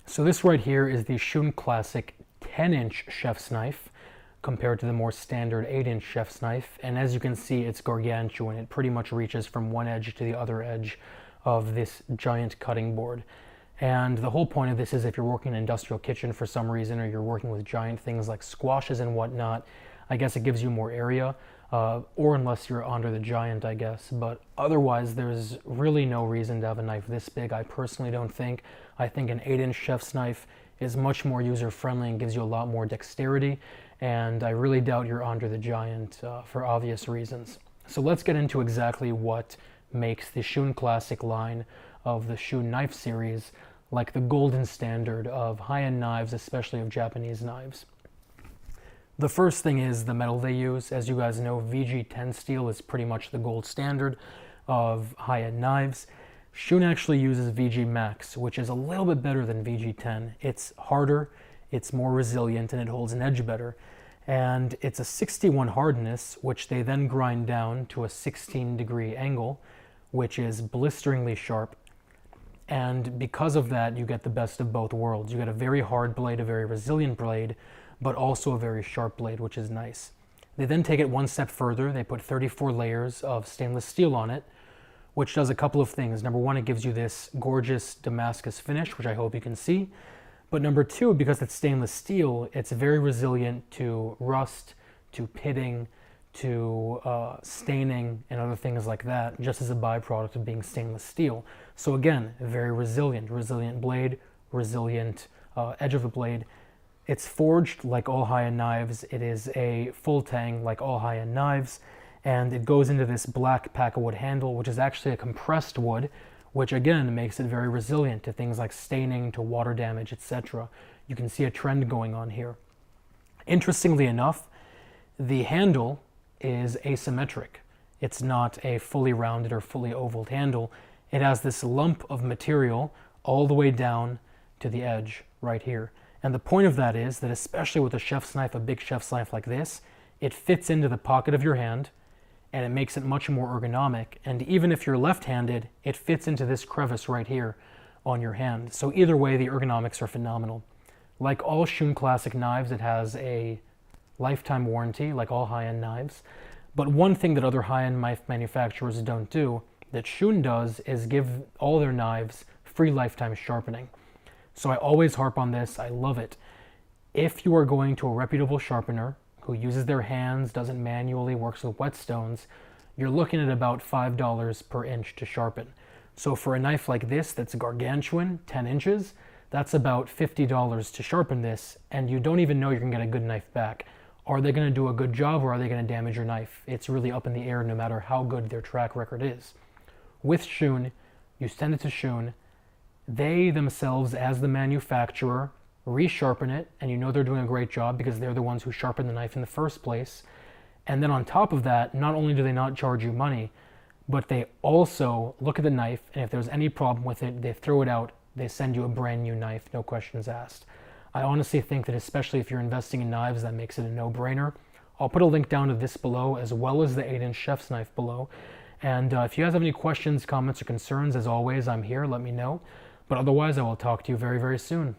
So this right here is the Shun Classic 10-inch chef's knife compared to the more standard 8-inch chef's knife. And as you can see, it's gargantuan. It pretty much reaches from one edge to the other edge of this giant cutting board. And the whole point of this is if you're working in an industrial kitchen for some reason, or you're working with giant things like squashes and whatnot, I guess it gives you more area, or unless you're under the giant, I guess. But otherwise, there's really no reason to have a knife this big. I personally don't think. I think an 8-inch chef's knife is much more user-friendly and gives you a lot more dexterity. And I really doubt you're under the giant for obvious reasons. So let's get into exactly what makes the Shun Classic line of the Shun knife series like the golden standard of high-end knives, especially of Japanese knives. The first thing is the metal they use. As you guys know, VG10 steel is pretty much the gold standard of high-end knives. Shun actually uses VG Max, which is a little bit better than VG10. It's harder, it's more resilient, and it holds an edge better. And it's a 61 hardness, which they then grind down to a 16-degree angle, which is blisteringly sharp. And because of that, you get the best of both worlds. You get a very hard blade, a very resilient blade, but also a very sharp blade, which is nice. They then take it one step further. They put 34 layers of stainless steel on it, which does a couple of things. Number one, it gives you this gorgeous Damascus finish, which I hope you can see. But number two, because it's stainless steel, it's very resilient to rust, to pitting, to staining, and other things like that, just as a byproduct of being stainless steel. So again, very resilient blade, resilient edge of the blade. It's forged like all high-end knives. It is a full tang like all high-end knives, and it goes into this black pack-of-wood handle, which is actually a compressed wood, which again makes it very resilient to things like staining, to water damage, etc. You can see a trend going on here. Interestingly enough, the handle is asymmetric. It's not a fully rounded or fully oval handle. It has this lump of material all the way down to the edge right here. And the point of that is that, especially with a chef's knife, a big chef's knife like this, it fits into the pocket of your hand and it makes it much more ergonomic. And even if you're left-handed, it fits into this crevice right here on your hand. So either way, the ergonomics are phenomenal. Like all Shun Classic knives, it has a lifetime warranty, like all high-end knives. But one thing that other high-end knife manufacturers don't do, that Shun does, is give all their knives free lifetime sharpening. So I always harp on this. I love it. If you are going to a reputable sharpener who uses their hands, doesn't manually, works with whetstones, you're looking at about $5 per inch to sharpen. So for a knife like this that's gargantuan, 10 inches, that's about $50 to sharpen this, and you don't even know you're going to get a good knife back. Are they going to do a good job, or are they going to damage your knife? It's really up in the air no matter how good their track record is. With Shun, you send it to Shun. They themselves, as the manufacturer, resharpen it, and you know they're doing a great job because they're the ones who sharpened the knife in the first place. And then on top of that, not only do they not charge you money, but they also look at the knife, and if there's any problem with it, they throw it out. They send you a brand new knife, no questions asked. I honestly think that, especially if you're investing in knives, that makes it a no-brainer. I'll put a link down to this below, as well as the 8-inch chef's knife below. And if you guys have any questions, comments, or concerns, as always, I'm here. Let me know. But otherwise, I will talk to you very, very soon.